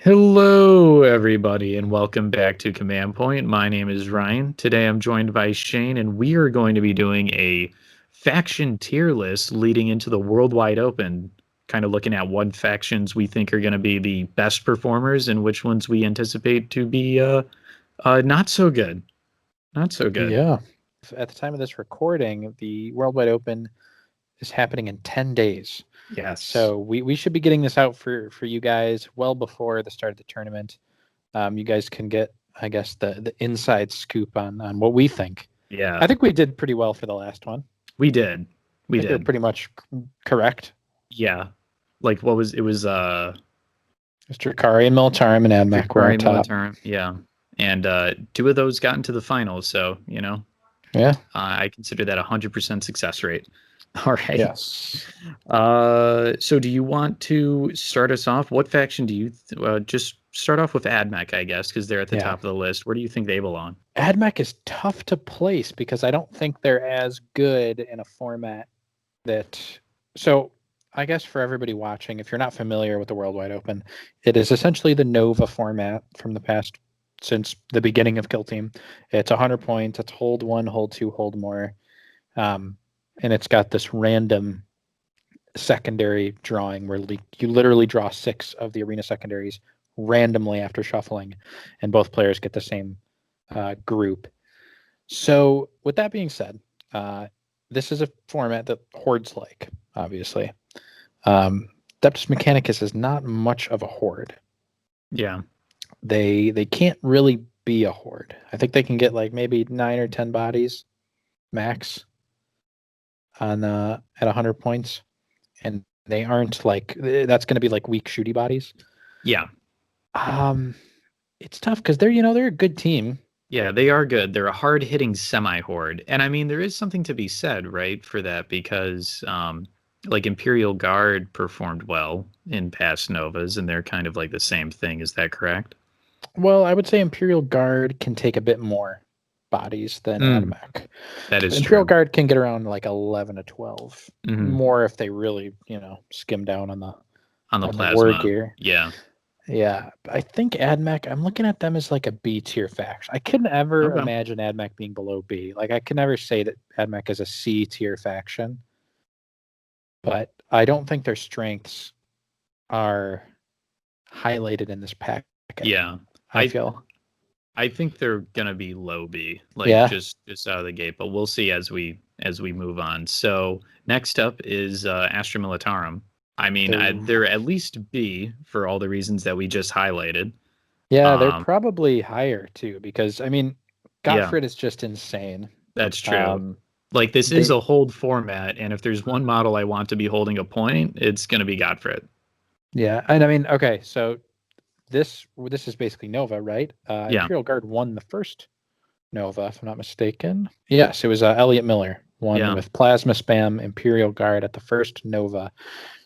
Hello, everybody, and welcome back to Command Point. My name is Ryan. Today I'm joined by Shane, and we are going to be doing a faction tier list leading into the Worldwide Open, kind of looking at what factions we think are going to be the best performers and which ones we anticipate to be not so good. Not so good. Yeah. At the time of this recording, the Worldwide Open is happening in 10 days. Yes. So we should be getting this out for you guys well before the start of the tournament. You guys can get, I guess, the inside scoop on what we think. Yeah. I think we did pretty well for the last one. We did. We They're did. pretty much correct. Yeah. Like what was it was Drukhari and Militarum and Admech were on top. Militarum, yeah. And two of those got into the finals, so Yeah. I consider that 100% success rate. All right. Yes. So do you want to start us off? What faction do you just start off with Admech, I guess, because they're at the top of the list. Where do you think they belong? Admech is tough to place because I don't think they're as good in a format that. So I guess for everybody watching, if you're not familiar with the Worldwide Open, it is essentially the Nova format from the past since the beginning of Kill Team. It's 100 points. It's hold one, hold two, hold more. And it's got this random secondary drawing where you literally draw 6 of the arena secondaries randomly after shuffling, and both players get the same group. So with that being said, this is a format that Hordes like, obviously. Adeptus Mechanicus is not much of a horde. Yeah. They can't really be a horde. I think they can get like maybe 9 or 10 bodies max on at 100 points, and they aren't like, that's going to be like weak shooty bodies. Yeah. It's tough because they're a good team. Yeah, they are good. They're a hard-hitting semi-horde. And I mean, there is something to be said, right, for that because like Imperial Guard performed well in past Novas, and they're kind of like the same thing. Is that correct? Well, I would say Imperial Guard can take a bit more bodies than Admech. That is Imperial true. Guard can get around like 11 to 12. More if they really, skim down on the plasma war gear. Yeah. Yeah. I think Admech, I'm looking at them as like a B tier faction. I couldn't ever imagine Admech being below B. Like I can never say that Admech is a C tier faction. But I don't think their strengths are highlighted in this pack. Yeah. I feel. I think they're gonna be low B, like just out of the gate, but we'll see as we move on. So next up is Astra Militarum. I mean, they're at least B for all the reasons that we just highlighted. Yeah, they're probably higher too, because I mean, Gottfried is just insane. That's true. Like this is a hold format, and if there's one model I want to be holding a point, it's gonna be Gottfried. Yeah, and I mean, okay, so this is basically Nova, right? Imperial Guard won the first Nova, if I'm not mistaken. Yes, it was Elliot Miller won with Plasma Spam Imperial Guard at the first Nova.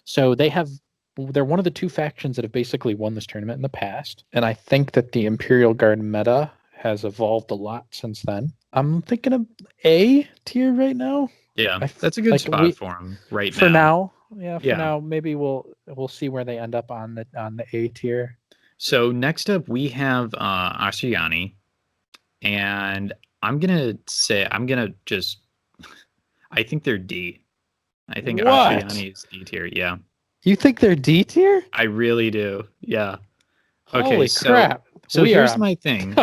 So they're one of the two factions that have basically won this tournament in the past, and I think that the Imperial Guard meta has evolved a lot since then. I'm thinking of A tier right now. Yeah, that's a good spot for them right now. For now, for now, maybe we'll see where they end up on the A tier. So next up we have Asciani, and I'm gonna just I think they're D. I think Asciani is D tier. Yeah. You think they're D tier? I really do. Yeah. Okay. Holy crap! So here's my thing.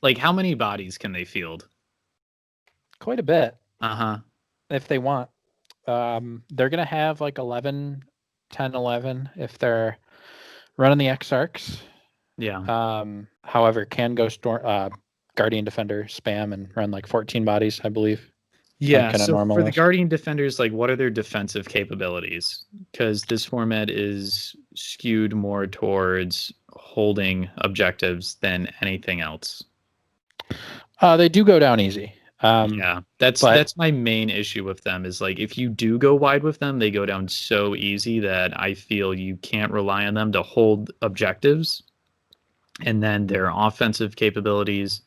like how many bodies can they field? Quite a bit. Uh-huh. If they want. They're gonna have like 11, 10, 11 if they're running the Exarchs. Yeah. However, can go Guardian Defender spam and run like 14 bodies, I believe. Yeah, so for the Guardian Defenders, like, what are their defensive capabilities? Because this format is skewed more towards holding objectives than anything else. They do go down easy. Yeah, that's my main issue with them is, like, if you do go wide with them, they go down so easy that I feel you can't rely on them to hold objectives. And then their offensive capabilities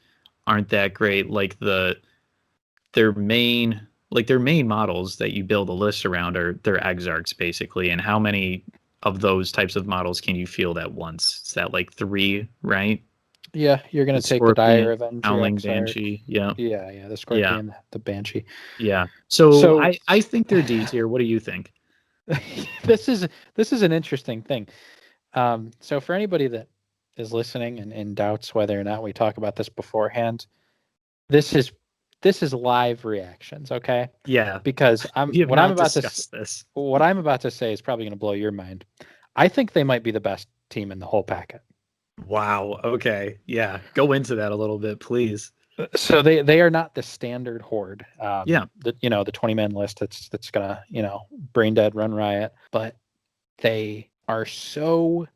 aren't that great. Like, their main models that you build a list around are their Exarchs, basically, and how many of those types of models can you field at once? Is that like 3, right? Yeah, you're going The to take the Dire Scorpion, Avenger, Howling Exarch. Banshee. Yeah. Yeah, the Yeah. Scorpion, the Banshee. Yeah. So So I think they're D tier. What do you think? this is an interesting thing. So for anybody that is listening and doubts whether or not we talk about this beforehand, this is live reactions, okay? Yeah. Because We have not discussed this. what I'm about to say is probably going to blow your mind. I think they might be the best team in the whole packet. Wow. Okay. Yeah. Go into that a little bit, please. So they are not the standard horde. Yeah. The 20-man list that's gonna brain dead run riot, but they are so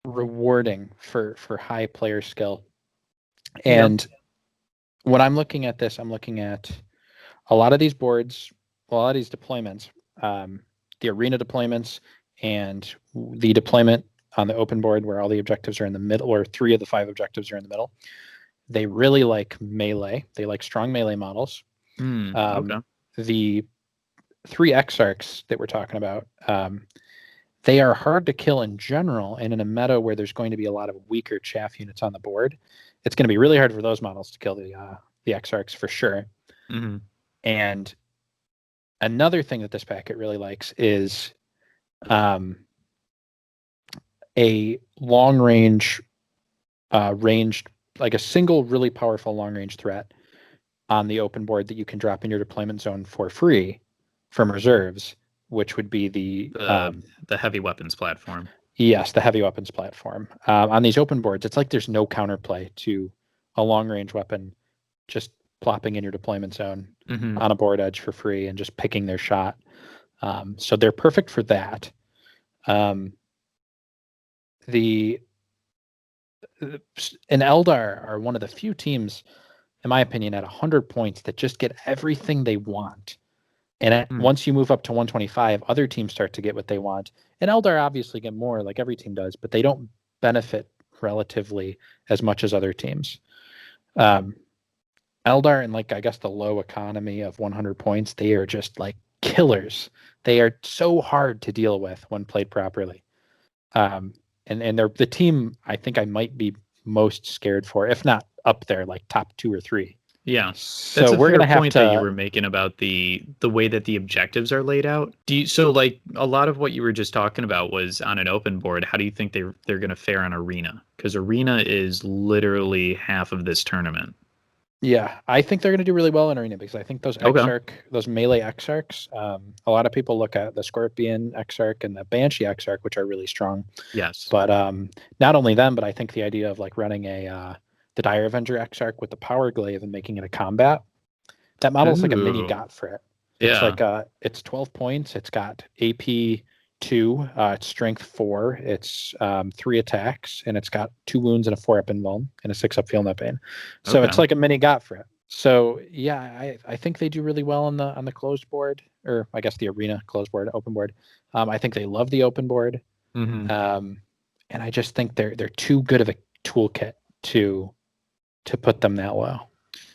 rewarding for high player skill. And when I'm looking at this, I'm looking at a lot of these boards, a lot of these deployments, the arena deployments, and the deployment on the open board where all the objectives are in the middle, or 3 of the 5 objectives are in the middle. They really like melee. They like strong melee models. Okay. The 3 Exarchs that we're talking about, they are hard to kill in general, and in a meta where there's going to be a lot of weaker chaff units on the board, it's going to be really hard for those models to kill the Exarchs for sure. Mm-hmm. And another thing that this packet really likes is a long range, ranged, like a single really powerful long range threat on the open board that you can drop in your deployment zone for free from reserves, which would be the heavy weapons platform. Yes, the heavy weapons platform. On these open boards, it's like there's no counterplay to a long range weapon just plopping in your deployment zone on a board edge for free and just picking their shot. So they're perfect for that. The Eldar are one of the few teams, in my opinion, at 100 points that just get everything they want. And once you move up to 125, other teams start to get what they want. And Eldar obviously get more, like every team does, but they don't benefit relatively as much as other teams. Eldar, and like I guess the low economy of 100 points, they are just like killers. They are so hard to deal with when played properly. And they're the team I think I might be most scared for, if not up there, like top 2 or 3. Yeah, so that's a we're fair gonna have point to, that you were making about the way that the objectives are laid out. So like a lot of what you were just talking about was on an open board. How do you think they're going to fare on arena? Because arena is literally half of this tournament. Yeah, I think they're going to do really well in arena because I think those those melee Exarchs, a lot of people look at the Scorpion Exarch and the Banshee Exarch, which are really strong. Yes. But not only them, but I think the idea of like running the Dire Avenger Exarch with the Power Glaive and making it a combat, that model's like a mini got for it. It's like it's 12 points. It's got AP 2, it's strength 4, it's 3 attacks, and it's got 2 wounds and a 4 up invuln and a 6 up feel no pain. So it's like a mini got for it. So yeah, I think they do really well on the closed board, or I guess the arena closed board, open board. I think they love the open board, and I just think they're too good of a toolkit to put them that low.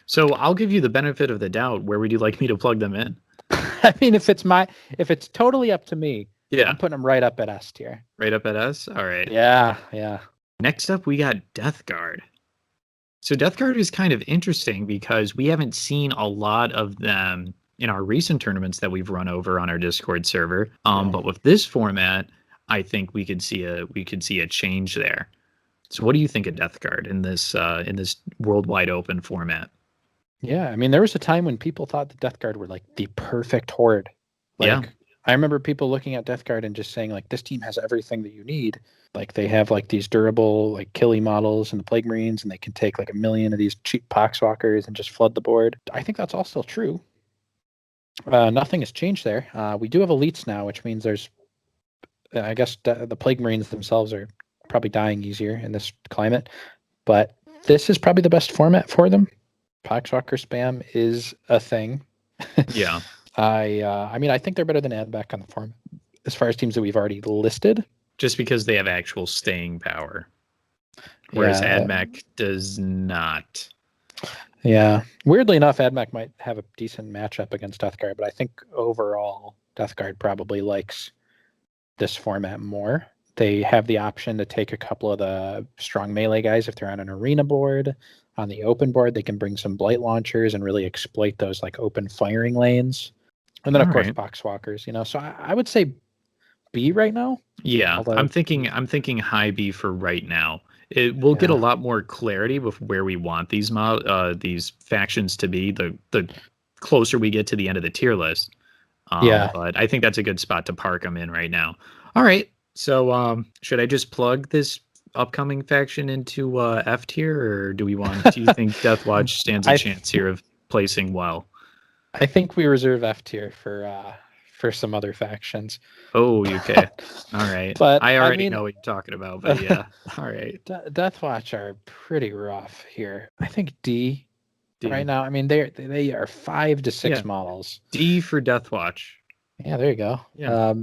So I'll give you the benefit of the doubt. Where would you like me to plug them in? I mean, if it's totally up to me, yeah, I'm putting them right up at S tier. Right up at S? All right. Yeah. Next up, we got Death Guard. So Death Guard is kind of interesting because we haven't seen a lot of them in our recent tournaments that we've run over on our Discord server. But with this format, I think we could see a change there. So what do you think of Death Guard in this worldwide open format? Yeah, I mean, there was a time when people thought the Death Guard were like the perfect horde. I remember people looking at Death Guard and just saying like, this team has everything that you need. Like they have like these durable like killy models and the Plague Marines, and they can take like 1 million of these cheap Poxwalkers and just flood the board. I think that's all still true. Nothing has changed there. We do have elites now, which means there's, I guess the Plague Marines themselves are probably dying easier in this climate, but this is probably the best format for them. Poxwalker spam is a thing. Yeah. I mean, I think they're better than AdMech on the format as far as teams that we've already listed. Just because they have actual staying power, whereas AdMech does not. Yeah. Weirdly enough, AdMech might have a decent matchup against Death Guard, but I think overall Death Guard probably likes this format more. They have the option to take a couple of the strong melee guys if they're on an arena board. On the open board, they can bring some blight launchers and really exploit those like open firing lanes. And then, of course, boxwalkers. So I would say B right now. Yeah, Although, I'm thinking high B for right now. We'll get a lot more clarity with where we want these factions to be the closer we get to the end of the tier list. But I think that's a good spot to park them in right now. All right. So should I just plug this upcoming faction into F tier, or do you think Deathwatch stands a chance here of placing well? I think we reserve F tier for some other factions. Oh, okay. All right. But I already know what you're talking about, but yeah. All right. Deathwatch are pretty rough here. I think D. Right now. I mean, they are 5 to 6 models. D for Deathwatch. Yeah, there you go. Yeah.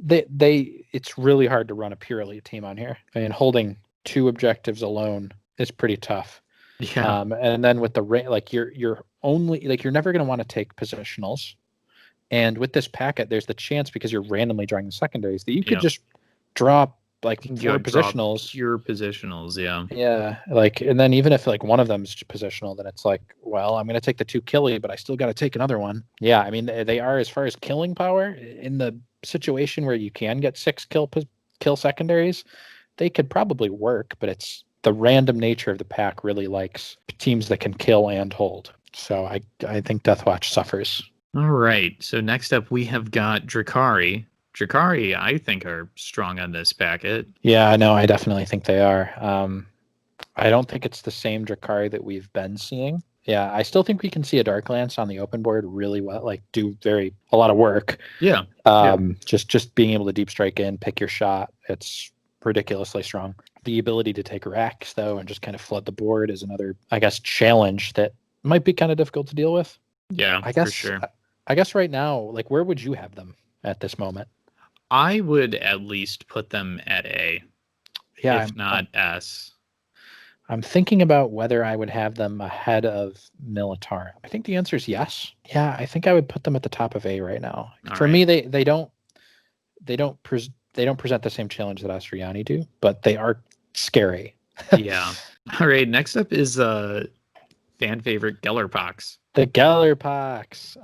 It's really hard to run a pure elite team on here. I mean, holding 2 objectives alone is pretty tough. Yeah. And then with the you're only you're never going to want to take positionals. And with this packet, there's the chance, because you're randomly drawing the secondaries, that you could just drop 4 positionals. Pure positionals, yeah. Yeah, and then even if one of them's positional, then it's well, I'm going to take the 2 killy, but I still got to take another one. Yeah, I mean, they are, as far as killing power, in the situation where you can get 6 kill secondaries, they could probably work, but it's the random nature of the pack really likes teams that can kill and hold. So I think Deathwatch suffers. All right. So next up, we have got Drukhari. Drukhari, I think, are strong on this packet. Yeah, no, I definitely think they are. I don't think it's the same Drukhari that we've been seeing. Yeah, I still think we can see a Dark Lance on the open board really well, do a lot of work. Yeah. Just being able to deep strike in, pick your shot, it's ridiculously strong. The ability to take racks, though, and just kind of flood the board is another, I guess, challenge that might be kind of difficult to deal with. Yeah, I guess, for sure. I guess right now, where would you have them at this moment? I would at least put them at A. Yeah, if not S. I'm thinking about whether I would have them ahead of Militarum. I think the answer is yes. Yeah, I think I would put them at the top of A right now. For me, they don't present the same challenge that Astriani do, but they are scary. Yeah. All right. Next up is fan favorite Gellerpox. The Gellerpox.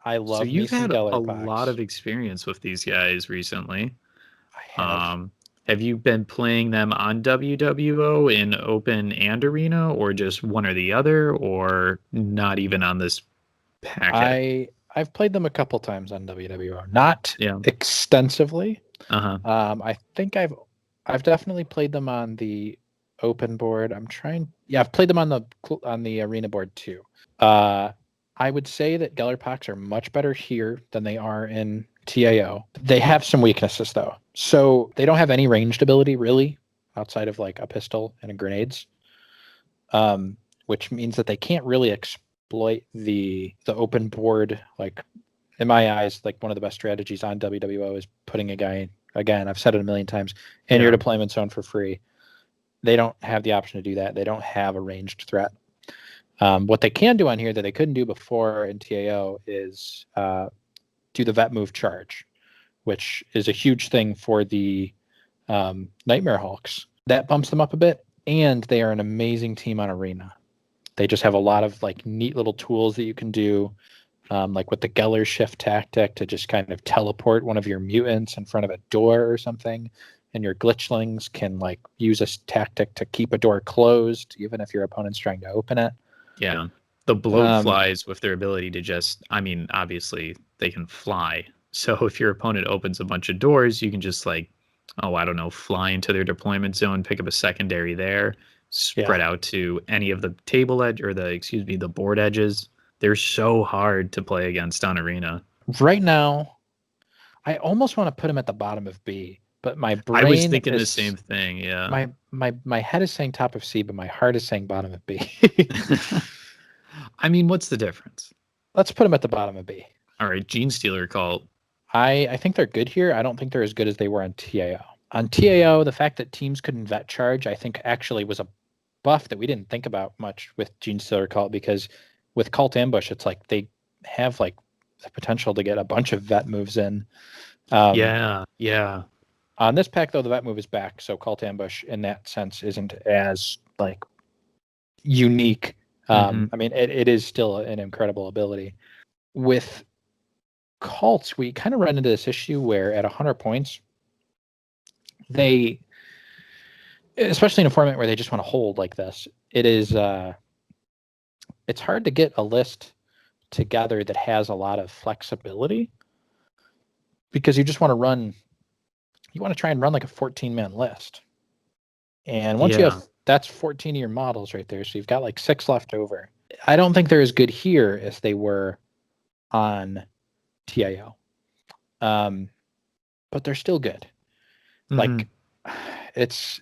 I love. So you've had a lot of experience with these guys recently. I have. Have you been playing them on WWO in open and arena, or just one or the other, or not even on this packet? I've played them a couple times on WWO, not extensively. I think I've definitely played them on the open board. I've played them on the arena board too. I would say that Gellerpox are much better here than they are in TAO. They have some weaknesses though. So they don't have any ranged ability really outside of a pistol and grenades, which means that they can't really exploit the open board. In my eyes, one of the best strategies on WWO is putting a guy, again, I've said it a million times, in your deployment zone for free. They don't have the option to do that. They don't have a ranged threat. What they can do on here that they couldn't do before in TAO is do the vet move charge, which is a huge thing for the Nightmare Hulks. That bumps them up a bit, and they are an amazing team on arena. They just have a lot of neat little tools that you can do, with the Geller shift tactic to just kind of teleport one of your mutants in front of a door or something. And your glitchlings can use a tactic to keep a door closed, even if your opponent's trying to open it. Yeah. The bloatflies with their ability to obviously they can fly. So if your opponent opens a bunch of doors, you can just fly into their deployment zone, pick up a secondary there, spread out to any of the table edge or the board edges. They're so hard to play against on arena. Right now, I almost want to put them at the bottom of B. But my brain I was thinking the same thing, yeah. My head is saying top of C, but my heart is saying bottom of B. I mean, what's the difference? Let's put them at the bottom of B. All right, Genestealer Cult. I think they're good here. I don't think they're as good as they were on TAO. On TAO, the fact that teams couldn't vet charge, I think actually was a buff that we didn't think about much with Genestealer Cult, because with Cult Ambush, it's they have the potential to get a bunch of vet moves in. Yeah. On this pack, though, the vet move is back, so Cult Ambush in that sense isn't as like unique. I mean, it is still an incredible ability. With cults, we kind of run into this issue where at 100 points, they, especially in a format where they just want to hold like this, it's hard to get a list together that has a lot of flexibility, because you just want to try and run like a 14-man list. And once you have, that's 14 of your models right there, so you've got like 6 left over. I don't think they're as good here as they were on TIO. But they're still good. Like,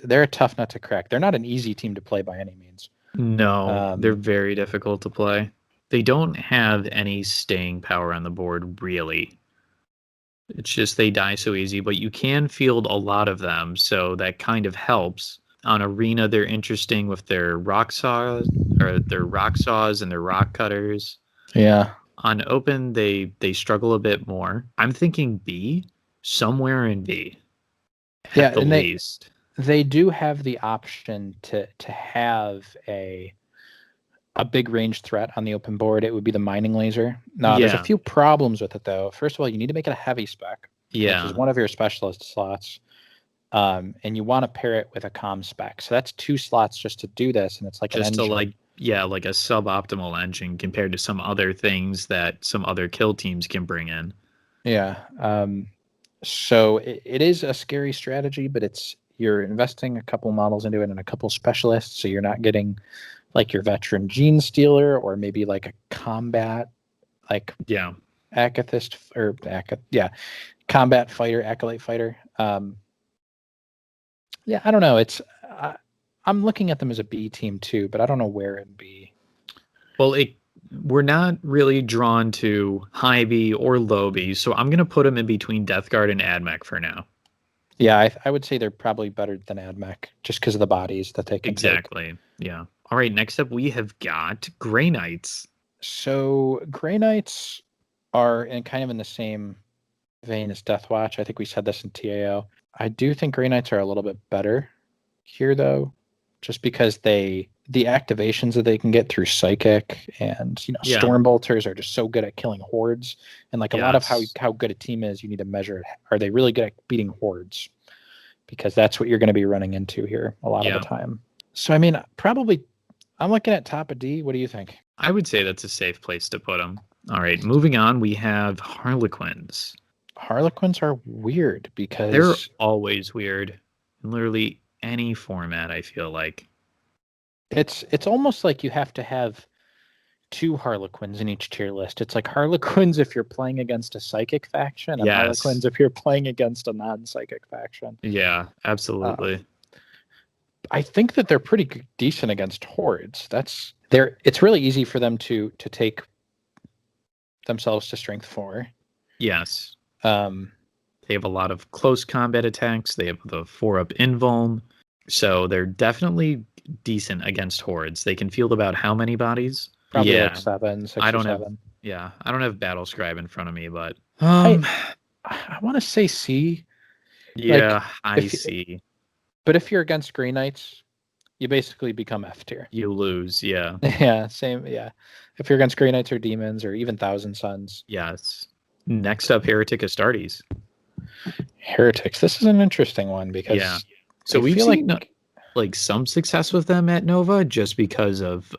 they're a tough nut to crack. They're not an easy team to play by any means. No, they're very difficult to play. They don't have any staying power on the board, really. It's just they die so easy, but you can field a lot of them, so that kind of helps. On Arena, they're interesting with their rock saws and their rock cutters. Yeah. On Open, they struggle a bit more. I'm thinking B, somewhere in B. At the least. They do have the option to have a big range threat on the open board. It would be the mining laser. Now, there's a few problems with it, though. First of all, you need to make it a heavy spec, which is one of your specialist slots. And you want to pair it with a comm spec. So that's 2 slots just to do this, and it's like just an engine. like a suboptimal engine compared to some other things that some other kill teams can bring in. Yeah. So it is a scary strategy, but you're investing a couple models into it and a couple specialists, so you're not getting like your veteran Genestealer or maybe like a combat, like Acolyte fighter, Acolyte fighter. Yeah, I don't know. I'm looking at them as a B team too, but I don't know where in B. Well, we're not really drawn to high B or low B, so I'm going to put them in between Death Guard and AdMech for now. Yeah, I would say they're probably better than AdMech just because of the bodies that they can Exactly. Take. Yeah. All right, next up we have got Grey Knights. So Grey Knights are kind of in the same vein as Deathwatch. I think we said this in TAO. I do think Grey Knights are a little bit better here, though, just because the activations that they can get through Psychic and Storm Bolters are just so good at killing hordes. And like a lot of how good a team is, you need to measure, are they really good at beating hordes? Because that's what you're going to be running into here a lot of the time. So, I mean, probably I'm looking at top of D. What do you think? I would say that's a safe place to put them. All right, moving on, we have Harlequins. Harlequins are weird because they're always weird in literally any format. I feel like it's almost like you have to have 2 Harlequins in each tier list. It's like Harlequins if you're playing against a psychic faction, and Harlequins if you're playing against a non-psychic faction. Yeah, absolutely. I think that they're pretty decent against hordes. It's really easy for them to take themselves to strength 4. Yes. They have a lot of close combat attacks. They have the 4-up invuln. So they're definitely decent against hordes. They can field about how many bodies? Probably like 7, 6 or 7. I don't have Battle Scribe in front of me, but I want to say C. Yeah, I see. But if you're against Grey Knights, you basically become F tier. You lose, yeah. Yeah, same, yeah. If you're against Grey Knights or Demons or even Thousand Suns. Yes. Next up, Heretic Astartes. Heretics. This is an interesting one because so we've seen like some success with them at Nova just because of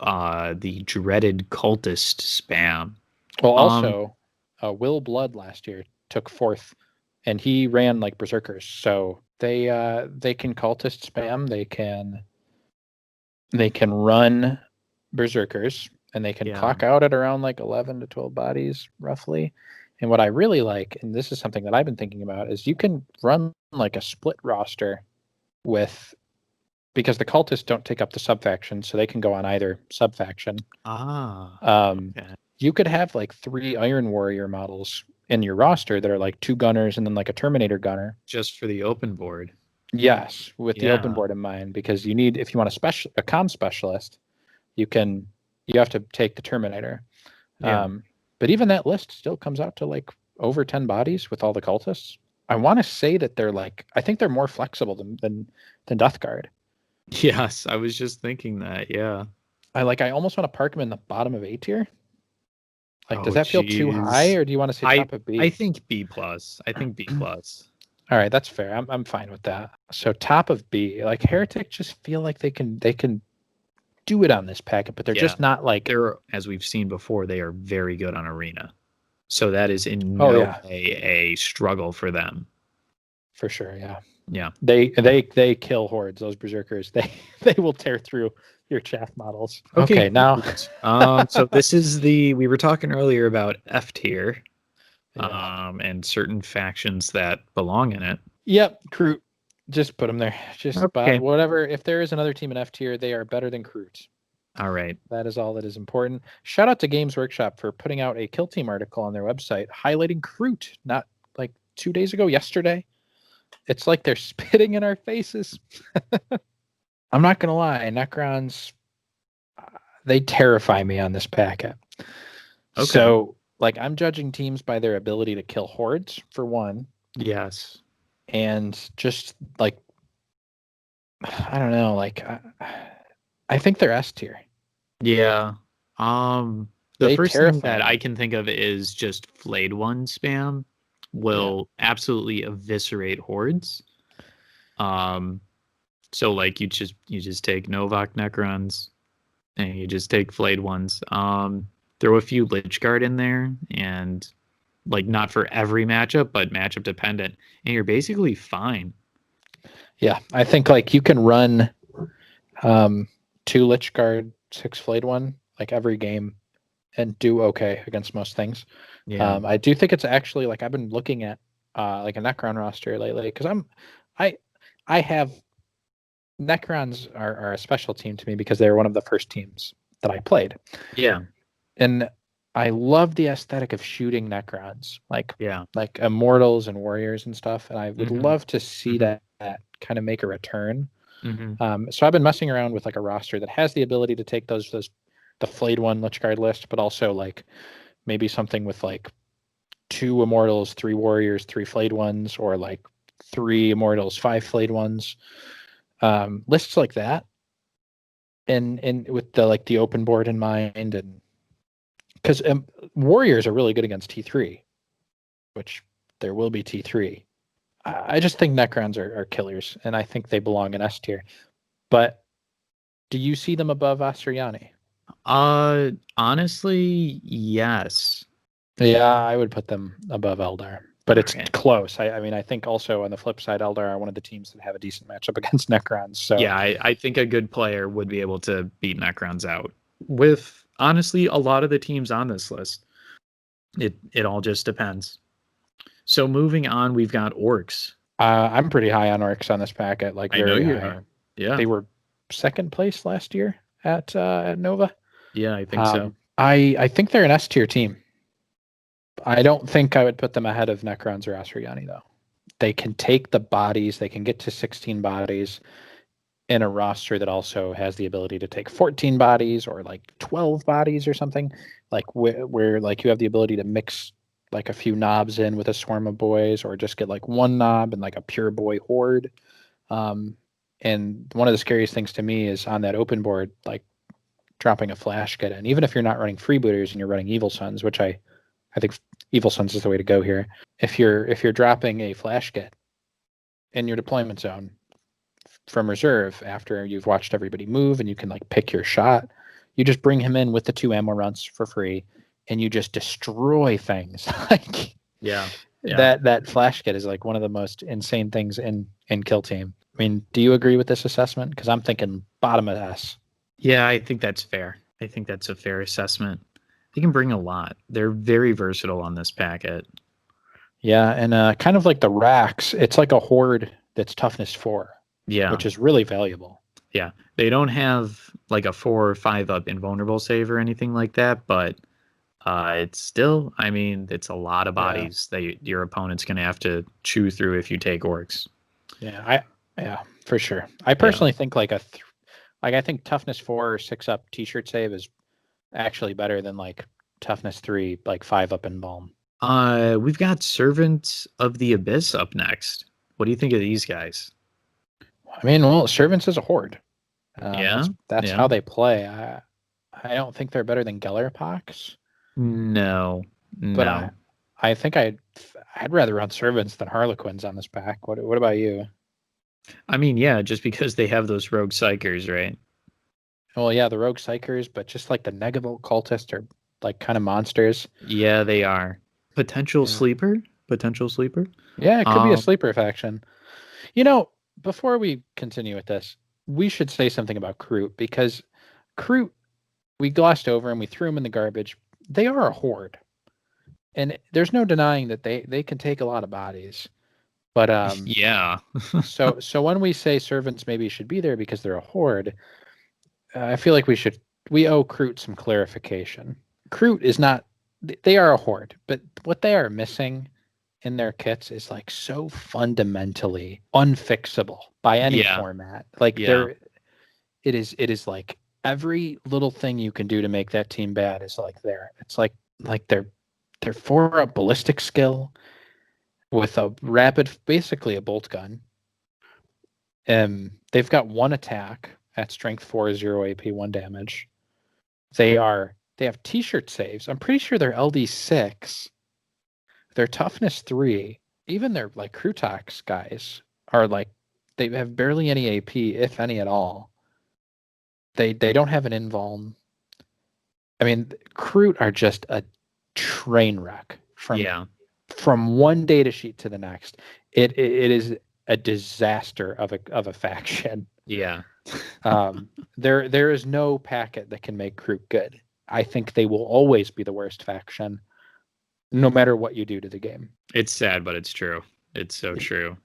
the dreaded cultist spam. Well, also, Will Blood last year took 4th, and he ran like berserkers. So they can cultist spam. They can run berserkers, and they can clock out at around like 11 to 12 bodies roughly. And what I really like, and this is something that I've been thinking about, is you can run like a split roster because the cultists don't take up the subfaction, so they can go on either subfaction. Okay. You could have like 3 Iron Warrior models in your roster that are like 2 gunners and then like a Terminator gunner. Just for the open board. Yes, with the open board in mind, because you need, if you want a comm specialist, you have to take the Terminator. But even that list still comes out to like over 10 bodies with all the cultists. I want to say that they're like, I think they're more flexible than Death Guard. Yes, I was just thinking that. Yeah. I almost want to park them in the bottom of A tier. Like, does Oh, that feel too high, jeez. or do you want to say top of B? I think B plus. I think B plus. All right, that's fair. I'm fine with that. So top of B, like Heretic, just feel like they can do it on this packet, but they're Yeah. just not like. They're, as we've seen before, they are very good on arena. So that is in Oh, no yeah. way a struggle for them. For sure, yeah. Yeah. They kill hordes. Those berserkers, they will tear through your chaff models. Okay, now. So this is we were talking earlier about F tier, Yeah. and certain factions that belong in it. Yep, Kroot. Just put them there. Just Okay. whatever. If there is another team in F tier, they are better than Kroot. All right. That is all that is important. Shout out to Games Workshop for putting out a Kill Team article on their website highlighting Kroot, not like 2 days ago, yesterday. It's like they're spitting in our faces. I'm not going to lie. Necrons, they terrify me on this packet. Okay. So, like, I'm judging teams by their ability to kill hordes, for one. Yes. And just, like, I don't know. Like, I think they're S tier. Yeah. The They first thing terrify that me. I can think of is just flayed one spam will absolutely eviscerate hordes. So like you just take Novak Necrons and you just take flayed ones. Throw a few Lich Guard in there, and like not for every matchup, but matchup dependent, and you're basically fine. Yeah, I think like you can run 2 Lich Guard, 6 flayed one, like every game, and do okay against most things. Yeah. I do think it's actually like I've been looking at like a Necron roster lately because I have Necrons are a special team to me because they were one of the first teams that I played. Yeah. And I love the aesthetic of shooting Necrons, like Yeah. Immortals and Warriors and stuff. And I would Mhm. love to see Mhm. that kind of make a return. Mhm. So I've been messing around with like a roster that has the ability to take the flayed one Lich Guard list, but also like maybe something with like 2 Immortals, 3 Warriors, 3 flayed ones, or like 3 Immortals, 5 flayed ones. Lists like that, and with the open board in mind, and because Warriors are really good against T3, which there will be T3. I just think Necrons are killers, and I think they belong in S tier. But do you see them above Asriani? Honestly, yes. Yeah, I would put them above Eldar, but it's Okay. close. I mean, I think also on the flip side, Eldar are one of the teams that have a decent matchup against Necrons. So Yeah, I think a good player would be able to beat Necrons out with honestly a lot of the teams on this list. It all just depends. So moving on, we've got Orks. I'm pretty high on Orks on this packet, like I know very you high. are. Yeah. They were second place last year at Nova. Yeah, I think so. I think they're an S tier team. I don't think I would put them ahead of Necrons or Asriani though. They can take the bodies. They can get to 16 bodies in a roster that also has the ability to take 14 bodies or like 12 bodies or something, like where like you have the ability to mix like a few knobs in with a swarm of boys, or just get like one knob and like a pure boy horde. And one of the scariest things to me is on that open board, like dropping a flash get in, even if you're not running freebooters and you're running Evil Sons, which I think Evil Sons is the way to go here. If you're dropping a flash get in your deployment zone from reserve after you've watched everybody move and you can like pick your shot, you just bring him in with the 2 ammo runs for free and you just destroy things. Like Yeah. that flash get is like one of the most insane things in Kill Team. I mean, do you agree with this assessment? Because I'm thinking bottom of S. Yeah, I think that's fair. I think that's a fair assessment. They can bring a lot. They're very versatile on this packet. Yeah, and kind of like the racks, it's like a horde that's toughness 4, Yeah. which is really valuable. Yeah. They don't have like a 4 or 5 up invulnerable save or anything like that, but it's still, I mean, it's a lot of bodies that your opponent's going to have to chew through if you take Orks. Yeah, for sure. I personally think like I think toughness 4 or 6 up t-shirt save is actually better than like toughness 3, like 5 up in Balm. We've got Servants of the Abyss up next. What do you think of these guys? I mean, well, Servants is a horde. Yeah, That's yeah. how they play. I don't think they're better than Gellerpox, No, but no. I think I'd rather run Servants than Harlequins on this pack. What about you? I mean, yeah, just because they have those rogue psychers, right? Well, yeah, the Rogue Psychers, but just like the Negavolt Cultists are like kind of monsters. Yeah, they are. Potential Yeah. sleeper? Potential sleeper? Yeah, it could be a Um, sleeper faction. You know, before we continue with this, we should say something about Kroot, because Kroot, we glossed over and we threw them in the garbage. They are a horde. And there's no denying that they can take a lot of bodies. But yeah. so when we say servants maybe should be there because they're a horde, I feel like we owe Kroot some clarification. Kroot is not, they are a horde, but what they are missing in their kits is like so fundamentally unfixable by any Yeah. format. Like Yeah. it is like every little thing you can do to make that team bad is like there. It's like they're 4-up ballistic skill with a rapid, basically a bolt gun. They've got 1 attack at strength 4, 0 AP, 1 damage. They have t-shirt saves. I'm pretty sure they're LD6. Their toughness 3. Even their like Crutox guys are like, they have barely any AP, if any at all. They don't have an invuln. I mean, Kroot are just a train wreck from one data sheet to the next. It is a disaster of a faction. Yeah. There is no packet that can make Kroot good. I think they will always be the worst faction, no matter what you do to the game. It's sad, but it's true. It's so true.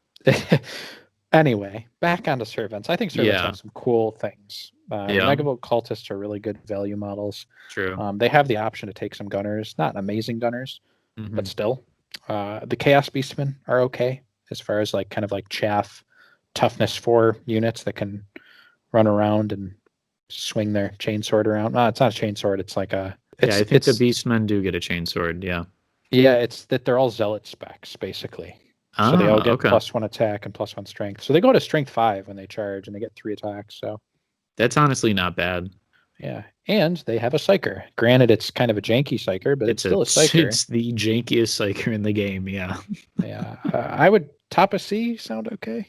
Anyway, back onto servants. I think servants Yeah. have some cool things. Yeah. Negavolt cultists are really good value models. True. They have the option to take some gunners, not amazing gunners, Mhm. but still. The Chaos Beastmen are okay as far as like kind of like chaff, toughness 4 units that can run around and swing their chainsword around. No, it's not a chainsword. It's like a. Yeah, I think the Beastmen do get a chainsword. Yeah. Yeah, it's that they're all zealot specs basically. So they all get Okay. +1 attack and +1 strength. So they go to strength 5 when they charge, and they get 3 attacks. So That's honestly not bad. yeah, and they have a psyker. Granted, it's kind of a janky psyker, but it's still a psyker. It's the jankiest psyker in the game. Yeah. Yeah, I would top a C. Sound okay?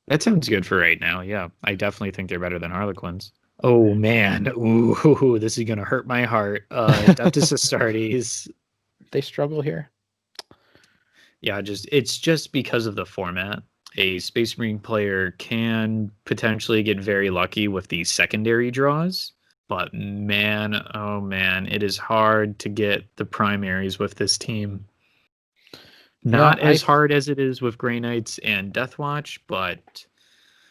That sounds good for right now. Yeah, I definitely think they're better than Harlequins. Oh man, ooh, this is gonna hurt my heart. Adeptus Astartes. They struggle here. Yeah, it's just because of the format. A Space Marine player can potentially get very lucky with the secondary draws, but man, oh man, it is hard to get the primaries with this team. Not as hard as it is with Grey Knights and Deathwatch, but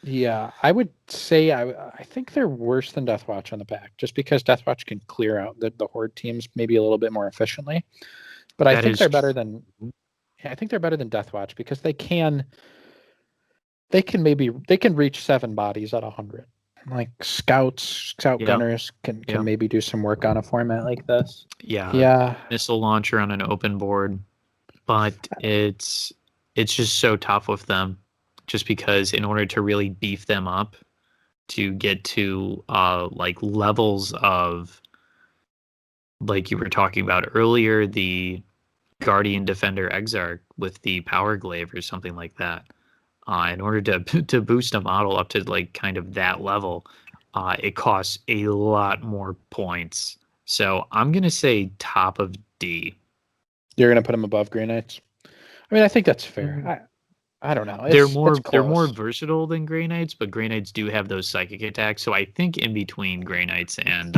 yeah, I would say I think they're worse than Deathwatch on the back, just because Deathwatch can clear out the horde teams maybe a little bit more efficiently. But I think they're better than. Yeah, I think they're better than Deathwatch because they can reach 7 bodies at 100. Like scout gunners can maybe do some work on a format like this. Yeah. Missile launcher on an open board, but it's just so tough with them, just because in order to really beef them up to get to like levels of, like you were talking about earlier, the Guardian Defender Exarch with the Power Glaive or something like that. In order to boost a model up to like kind of that level, it costs a lot more points. So I'm gonna say top of D. You're gonna put them above Grey Knights. I mean, I think that's fair. I don't know. They're more versatile than Grey Knights, but Grey Knights do have those psychic attacks. So I think in between Grey Knights and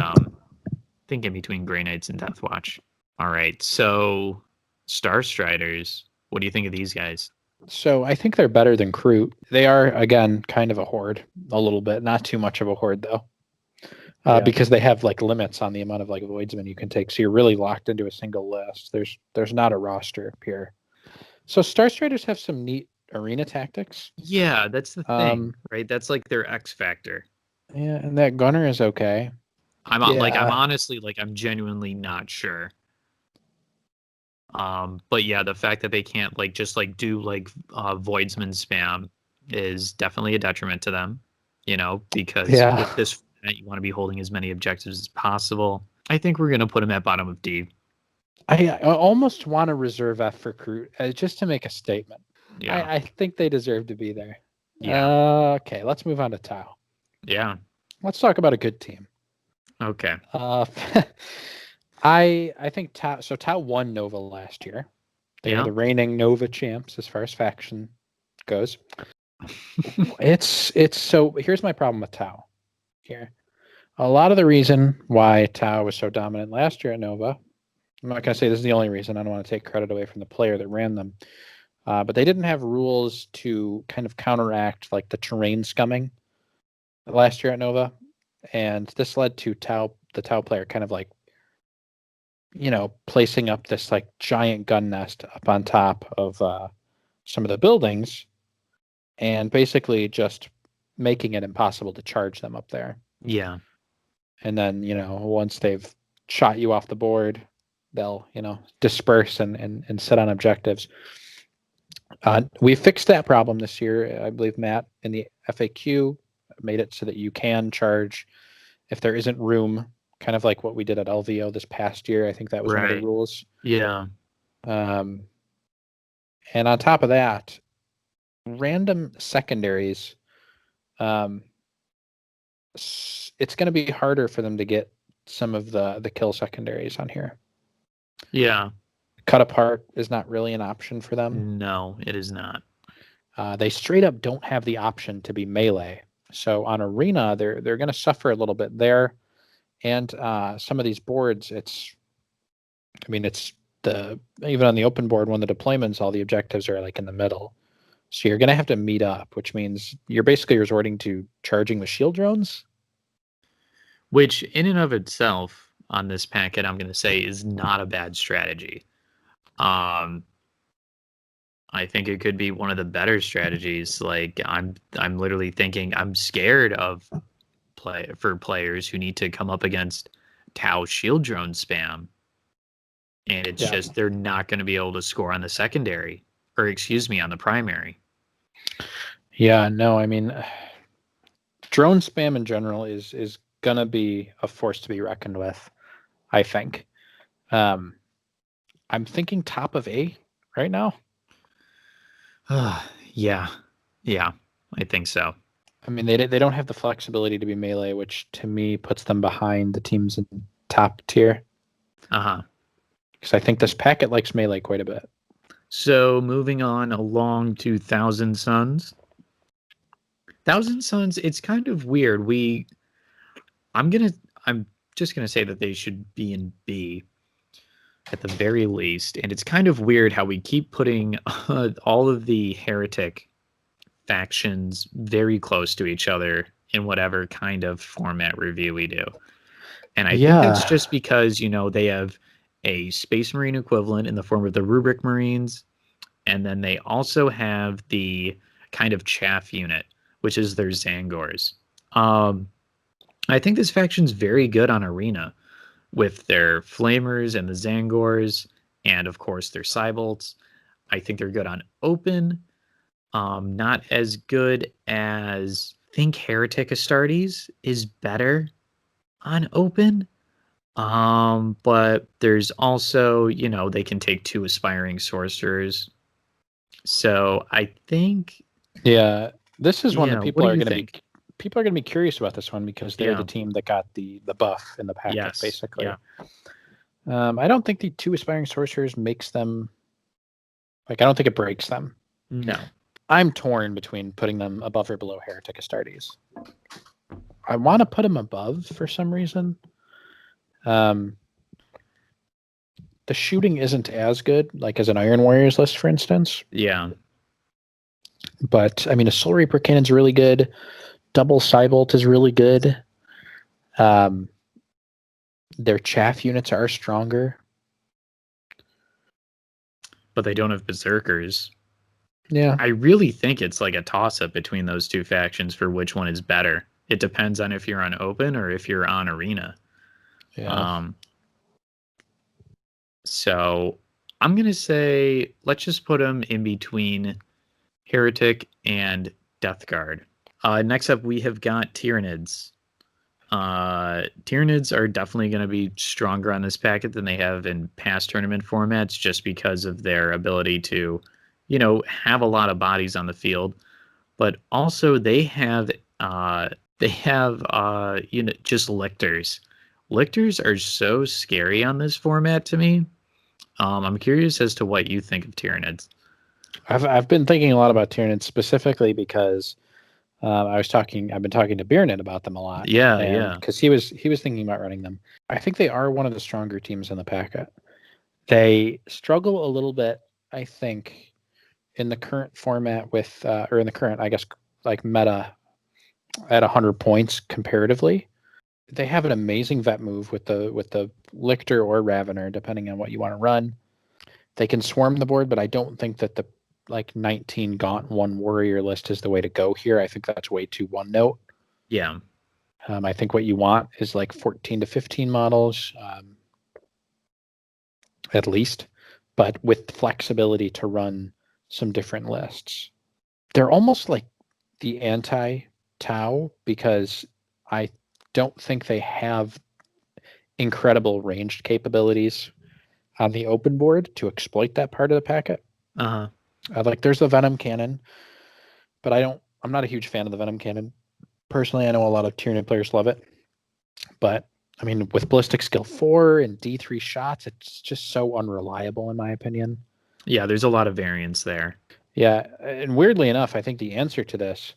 Deathwatch. All right, so Starstriders. What do you think of these guys? So I think they're better than Kroot. They are, again, kind of a horde, a little bit. Not too much of a horde, though. Because they have like limits on the amount of like voidsmen you can take. So you're really locked into a single list. There's not a roster here. So Starstriders have some neat arena tactics. Yeah, that's the thing, right? That's like their X factor. Yeah, and that gunner is okay. I'm honestly, like, I'm genuinely not sure. But yeah, the fact that they can't like just like do like Voidsman spam is definitely a detriment to them, because with this format, you want to be holding as many objectives as possible. I think we're gonna put them at bottom of D. I almost want to reserve F for Crew just to make a statement. Yeah. I think they deserve to be there. Yeah. Okay, let's move on to Tau. Yeah. Let's talk about a good team. Okay. I think Tau. So Tau won Nova last year. They are the reigning Nova champs as far as faction goes. it's so. Here's my problem with Tau. Here, a lot of the reason why Tau was so dominant last year at Nova. I'm not going to say this is the only reason. I don't want to take credit away from the player that ran them. But they didn't have rules to kind of counteract like the terrain scumming last year at Nova. And this led to the Tau player kind of like, placing up this like giant gun nest up on top of some of the buildings and basically just making it impossible to charge them up there. Yeah. And then, once they've shot you off the board, they'll, disperse and sit on objectives. We fixed that problem this year. I believe Matt in the FAQ made it so that you can charge if there isn't room, kind of like what we did at LVO this past year. I think that was one of the rules. Yeah. And on top of that, random secondaries, it's going to be harder for them to get some of the kill secondaries on here. Yeah. Cut apart is not really an option for them. No, it is not. They straight up don't have the option to be melee. So on Arena, they're going to suffer a little bit there. And some of these boards, even on the open board, when the deployments, all the objectives are like in the middle. So you're going to have to meet up, which means you're basically resorting to charging with shield drones. Which in and of itself on this packet, I'm going to say is not a bad strategy. I think it could be one of the better strategies. Like I'm literally thinking I'm scared of players who need to come up against Tau shield drone spam. And it's just they're not going to be able to score on the secondary, or excuse me, on the primary. Yeah, no, I mean, drone spam in general is going to be a force to be reckoned with, I think. I'm thinking top of A right now. Yeah, I think so. I mean, they don't have the flexibility to be melee, which to me puts them behind the teams in top tier. Because I think this packet likes melee quite a bit. So moving on along to Thousand Suns. Thousand Suns, it's kind of weird. I'm just gonna say that they should be in B at the very least. And it's kind of weird how we keep putting all of the heretic factions very close to each other in whatever kind of format review we do. And I think that's just because, they have a Space Marine equivalent in the form of the Rubric Marines. And then they also have the kind of chaff unit, which is their Zangors. I think this faction's very good on Arena with their Flamers and the Zangors, and of course their Cybolts. I think they're good on Open. Not as good as I think Heretic Astartes is better on Open. But there's also, they can take 2 aspiring sorcerers. So I think this is one that people are going to be curious about this one because they're the team that got the buff in the packet, basically. I don't think the 2 aspiring sorcerers makes them I don't think it breaks them. No. I'm torn between putting them above or below Heretic Astartes. I want to put them above for some reason. The shooting isn't as good, like as an Iron Warriors list, for instance. Yeah. But, I mean, a Soul Reaper Cannon's really good. Double Cybolt is really good. Their chaff units are stronger. But they don't have Berserkers. Yeah. I really think it's like a toss-up between those 2 factions for which one is better. It depends on if you're on Open or if you're on Arena. Yeah. So I'm going to say let's just put them in between Heretic and Death Guard. Next up, we have got Tyranids. Tyranids are definitely going to be stronger on this packet than they have in past tournament formats just because of their ability to, have a lot of bodies on the field. But also they have just lictors. Lictors are so scary on this format to me. I'm curious as to what you think of Tyranids. I've been thinking a lot about Tyranids specifically because I've been talking to Biernet about them a lot. Yeah, and yeah. because he was thinking about running them. I think they are one of the stronger teams in the packet. They struggle a little bit, I think, in the current format with, or in the current, I guess, like meta at 100 points comparatively. They have an amazing vet move with the Lictor or Ravener, depending on what you want to run. They can swarm the board, but I don't think that the 19 Gaunt 1 Warrior list is the way to go here. I think that's way too one note. Yeah. I think what you want is like 14 to 15 models, at least, but with flexibility to run some different lists. They're almost like the anti-Tau because I don't think they have incredible ranged capabilities on the open board to exploit that part of the packet. Uh-huh. Like there's the Venom Cannon, but I'm not a huge fan of the Venom Cannon. Personally, I know a lot of Tyranid players love it, but I mean, with Ballistic Skill 4 and D3 shots, it's just so unreliable in my opinion. Yeah, there's a lot of variance there. Yeah, and weirdly enough, I think the answer to this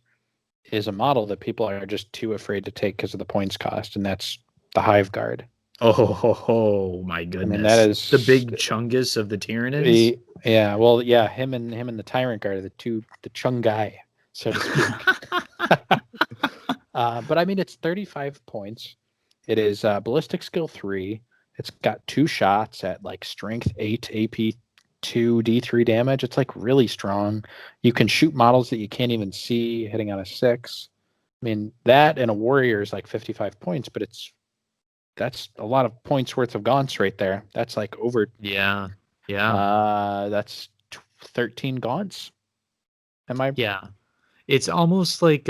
is a model that people are just too afraid to take because of the points cost, and that's the Hive Guard. Oh my goodness! I mean, that is the big Chungus of the Tyranids. Him and the Tyrant Guard are the Chungai, so to speak. But I mean, it's 35 points. It is Ballistic Skill 3. It's got 2 shots at like Strength 8, AP 2, D3 damage. It's like really strong. You can shoot models that you can't even see hitting on a 6. I mean, that and a Warrior is like 55 points, but that's a lot of points worth of gaunts right there. That's like over. Yeah. That's 13 gaunts. Am I? Yeah. It's almost like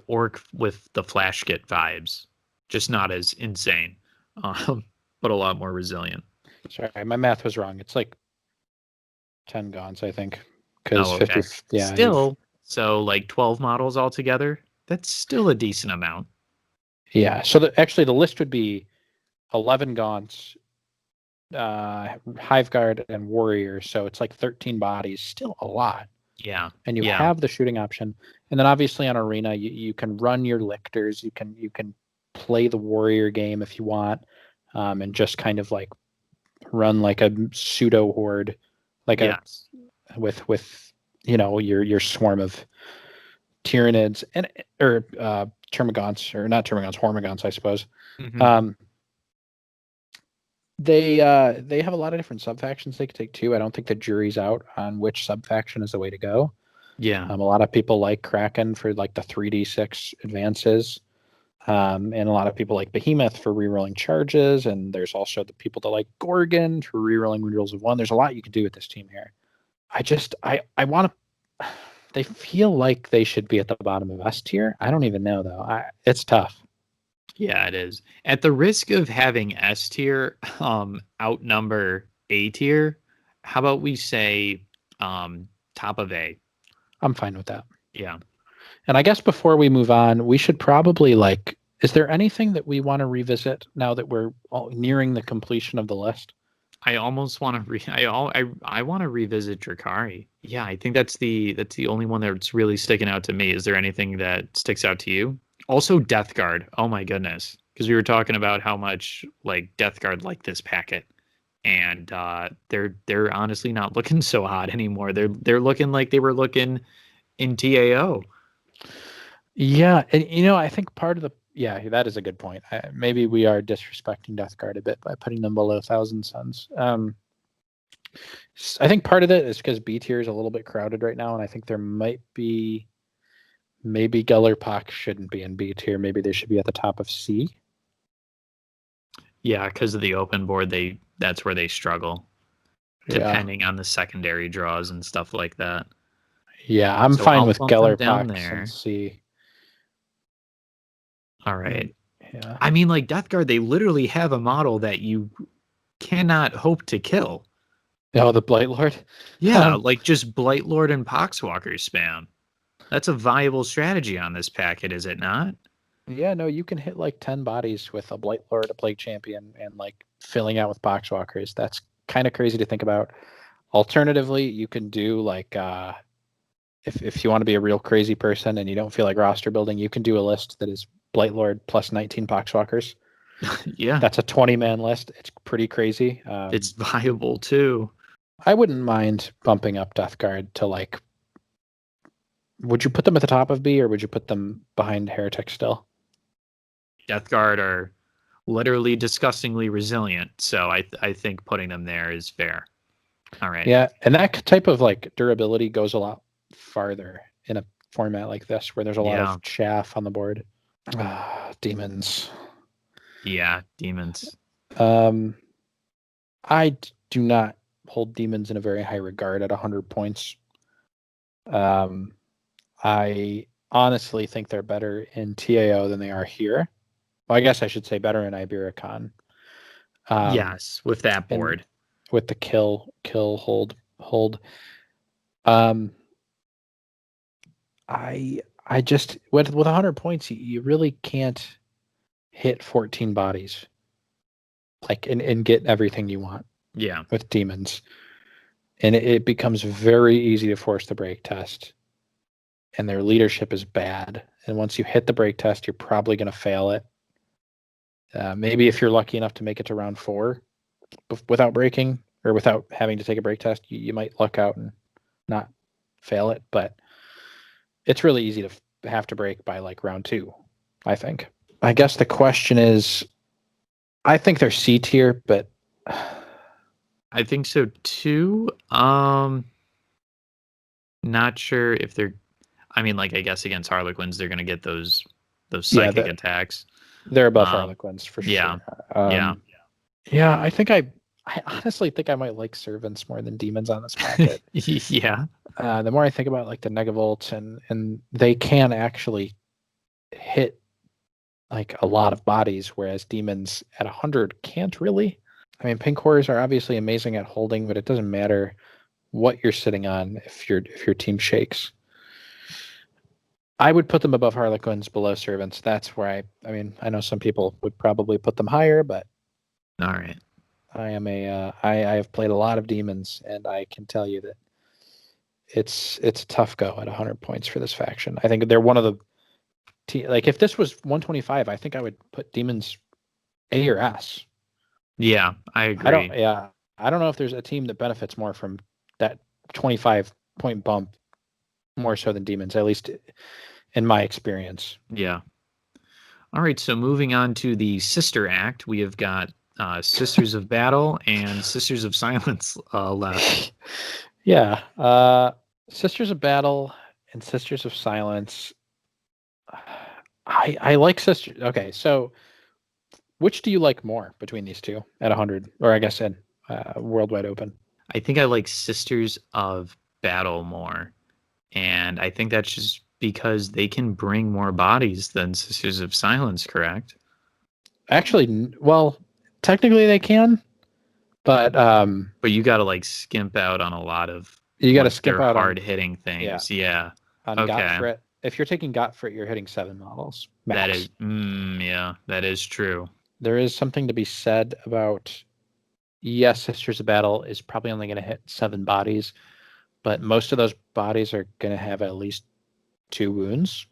Orc with the Flash Kit vibes, just not as insane, but a lot more resilient. Sorry, my math was wrong. It's like 10 gaunts, I think. Because Oh, 50. okay. Yeah. Still, so like 12 models altogether. That's still a decent amount. Yeah. So actually, the list would be 11 gaunts, Hive Guard, and Warrior. So it's like 13 bodies. Still a lot. Yeah. And you have the shooting option. And then obviously on Arena, you can run your Lictors. You can play the Warrior game if you want, and just kind of like run like a pseudo horde, like with your swarm of Tyranids or Termagants, or not Termagants, Hormagaunts, I suppose. Mm-hmm. They have a lot of different sub-factions they could take too. I don't think the jury's out on which sub-faction is the way to go. Yeah. A lot of people like Kraken for like the 3d6 advances. And a lot of people like Behemoth for rerolling charges, and there's also the people that like Gorgon for rerolling rerolls of 1. There's a lot you could do with this team here. I want to. They feel like they should be at the bottom of S tier. I don't even know though. It's tough. Yeah, it is. At the risk of having S tier outnumber A tier, how about we say top of A? I'm fine with that. Yeah. And I guess before we move on, we should probably is there anything that we want to revisit now that we're nearing the completion of the list? I almost want to I want to revisit Drukhari. Yeah, I think that's the only one that's really sticking out to me. Is there anything that sticks out to you? Also Death Guard. Oh my goodness. Because we were talking about how much like Death Guard like this packet. And they're honestly not looking so hot anymore. They're looking like they were looking in TAO. Yeah, and I think part of that is a good point. Maybe we are disrespecting Death Guard a bit by putting them below Thousand Suns. I think part of it is because B tier is a little bit crowded right now, and I think there might be maybe Gellerpox shouldn't be in B tier. Maybe they should be at the top of C. Yeah, because of the open board, they that's where they struggle, depending on the secondary draws and stuff like that. Yeah, I'm So fine I'll with bump them down Gellerpox there. and see. All right. Yeah. I mean, like Death Guard, they literally have a model that you cannot hope to kill. Oh, the Blight Lord? Yeah, like just Blight Lord and Poxwalker spam. That's a viable strategy on this packet, is it not? Yeah, no, you can hit like 10 bodies with a Blight Lord, a Plague Champion, and like filling out with Poxwalkers. That's kind of crazy to think about. Alternatively, you can do like if you want to be a real crazy person and you don't feel like roster building, you can do a list that is Blight Lord plus 19 Poxwalkers. Yeah. That's a 20-man list. It's pretty crazy. It's viable too. I wouldn't mind bumping up Death Guard to like. Would you put them at the top of B or would you put them behind Heretic still? Death Guard are literally disgustingly resilient, so I think putting them there is fair. All right. Yeah, and that type of like durability goes a lot farther in a format like this where there's a lot of chaff on the board. Demons. Yeah, demons. I do not hold demons in a very high regard at 100 points. I honestly think they're better in TAO than they are here. Well, I guess I should say better in Ibericon. Yes, with that board. With the kill, hold. I just with 100 points, you really can't hit 14 bodies, like and get everything you want. Yeah, with demons, and it becomes very easy to force the break test, and their leadership is bad. And once you hit the break test, you're probably going to fail it. Maybe if you're lucky enough to make it to round 4 without breaking or without having to take a break test, you might luck out and not fail it. But it's really easy to have to break by like round 2, I think. I guess the question is, I think they're C tier, but I think so too. Not sure if they're. I mean, like I guess against Harlequins, they're gonna get those psychic attacks. They're above Harlequins for sure. Yeah. I think I honestly think I might like servants more than demons on this packet. Yeah. The more I think about like the Negavolts and they can actually hit like a lot of bodies, whereas demons at 100 can't really. I mean, pink horrors are obviously amazing at holding, but it doesn't matter what you're sitting on if your team shakes. I would put them above Harlequins, below servants. That's where I mean, I know some people would probably put them higher, but all right. I am I have played a lot of demons, and I can tell you that it's a tough go at 100 points for this faction. I think they're one of the like if this was 125, I think I would put demons A or S. Yeah, I agree. I don't know if there's a team that benefits more from that 25 point bump more so than demons, at least in my experience. Yeah. All right, so moving on to the Sister Act, we have got Sisters of Battle and Sisters of Silence left. Yeah. Sisters of Battle and Sisters of Silence. I like Sisters. Okay, so which do you like more between these two at 100? Or I guess in Worldwide Open? I think I like Sisters of Battle more. And I think that's just because they can bring more bodies than Sisters of Silence, correct? Actually, well, technically they can, but you got to like skimp out on a lot of skip out hard hitting things. Yeah. On Gottfried. If you're taking Gottfried, you're hitting 7 models. Max. That is that is true. There is something to be said about yes, Sisters of Battle is probably only going to hit 7 bodies, but most of those bodies are going to have at least 2 wounds.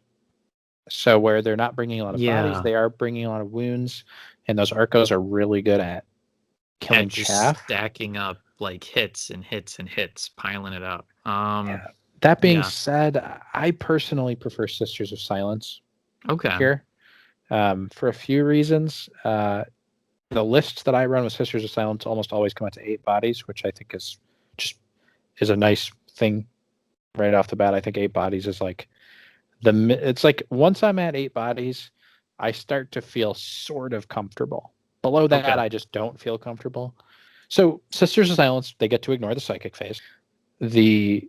So where they're not bringing a lot of bodies, they are bringing a lot of wounds, and those Arcos are really good at killing chaff, stacking up like hits and hits and hits, piling it up. That being said, I personally prefer Sisters of Silence. Okay. Here, for a few reasons. The lists that I run with Sisters of Silence almost always come out to 8 bodies, which I think is a nice thing right off the bat. I think 8 bodies is like it's like once I'm at 8 bodies, I start to feel sort of comfortable. Below that, I just don't feel comfortable. So Sisters of Silence, they get to ignore the psychic phase. The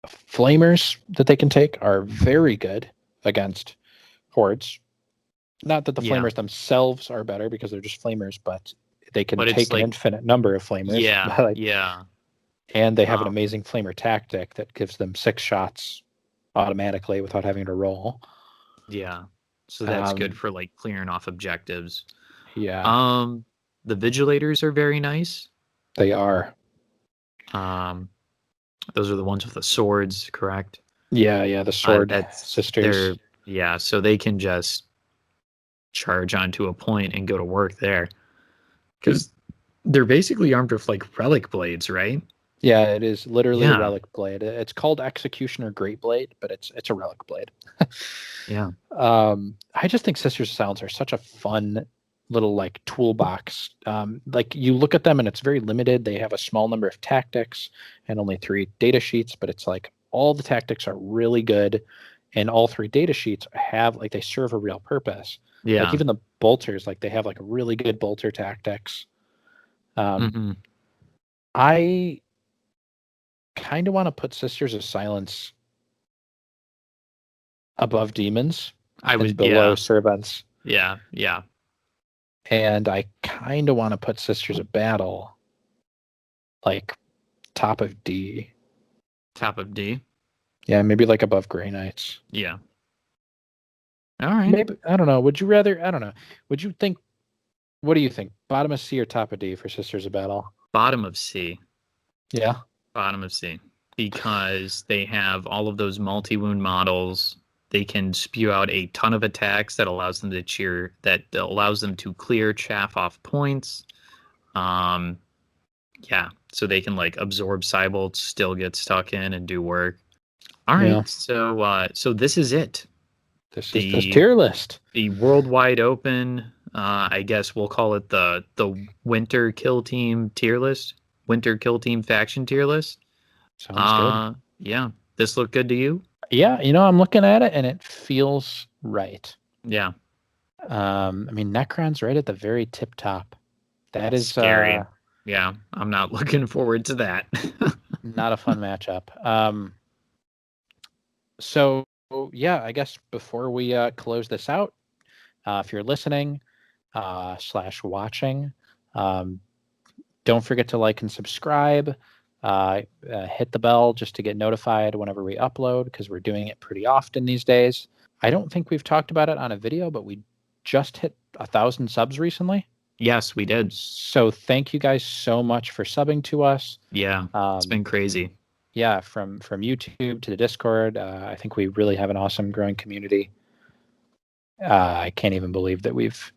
flamers that they can take are very good against hordes. Not that the Yeah. flamers themselves are better because they're just flamers, but they can But it's take an like, infinite number of flamers. yeah, yeah. And they have an amazing flamer tactic that gives them 6 shots automatically without having to roll. Yeah. So that's good for like clearing off objectives. Yeah. The Vigilators are very nice. They are. Those are the ones with the swords, correct? Yeah, the sword sisters. Yeah, so they can just charge onto a point and go to work there. Because they're basically armed with like relic blades, right? Yeah, it is literally a relic blade. It's called Executioner Great Blade, but it's a relic blade. Yeah. I just think Sisters of Silence are such a fun little like toolbox. Like you look at them and it's very limited. They have a small number of tactics and only 3 data sheets, but it's like all the tactics are really good, and all 3 data sheets have like they serve a real purpose. Yeah. Like even the bolters, like they have like really good bolter tactics. I kind of want to put Sisters of Silence above demons. I was below servants. Yeah. And I kind of want to put Sisters of Battle like top of D. Top of D? Yeah, maybe like above Grey Knights. Yeah. All right. Maybe, I don't know. Would you rather, I don't know. Would you think, what do you think? Bottom of C or top of D for Sisters of Battle? Bottom of C. Yeah. Bottom of C. Because they have all of those multi-wound models. They can spew out a ton of attacks that allows them to clear chaff off points. Yeah, so they can like absorb Cybolts, still get stuck in and do work. All right, yeah. So this is it. This is the tier list. The worldwide open. I guess we'll call it the Winter Kill Team tier list. Winter Kill Team faction tier list. Sounds good. Yeah. This look good to you? Yeah, I'm looking at it and it feels right. Yeah. I mean, Necron's right at the very tip top. That's is scary. Yeah, I'm not looking forward to that. Not a fun matchup. So yeah, I guess before we close this out, if you're listening / watching, don't forget to like and subscribe. Hit the bell just to get notified whenever we upload, because we're doing it pretty often these days. I don't think we've talked about it on a video, but we just hit 1,000 subs recently. Yes, we did. So thank you guys so much for subbing to us. Yeah, it's been crazy. Yeah, from YouTube to the Discord. I think we really have an awesome growing community. I can't even believe that we've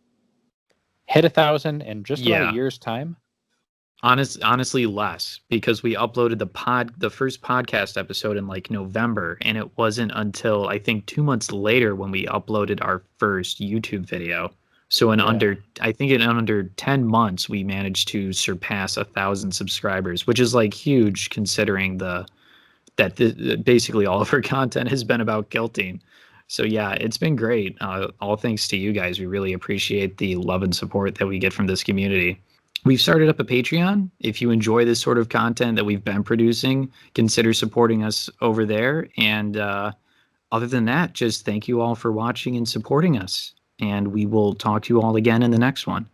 hit 1,000 in just about a year's time. Honestly, less, because we uploaded the first podcast episode in like November, and it wasn't until I think 2 months later when we uploaded our first YouTube video. So in under 10 months, we managed to surpass 1,000 subscribers, which is like huge considering that basically all of our content has been about guilting. So yeah, it's been great. All thanks to you guys. We really appreciate the love and support that we get from this community. We've started up a Patreon. If you enjoy this sort of content that we've been producing, consider supporting us over there. And other than that, just thank you all for watching and supporting us. And we will talk to you all again in the next one.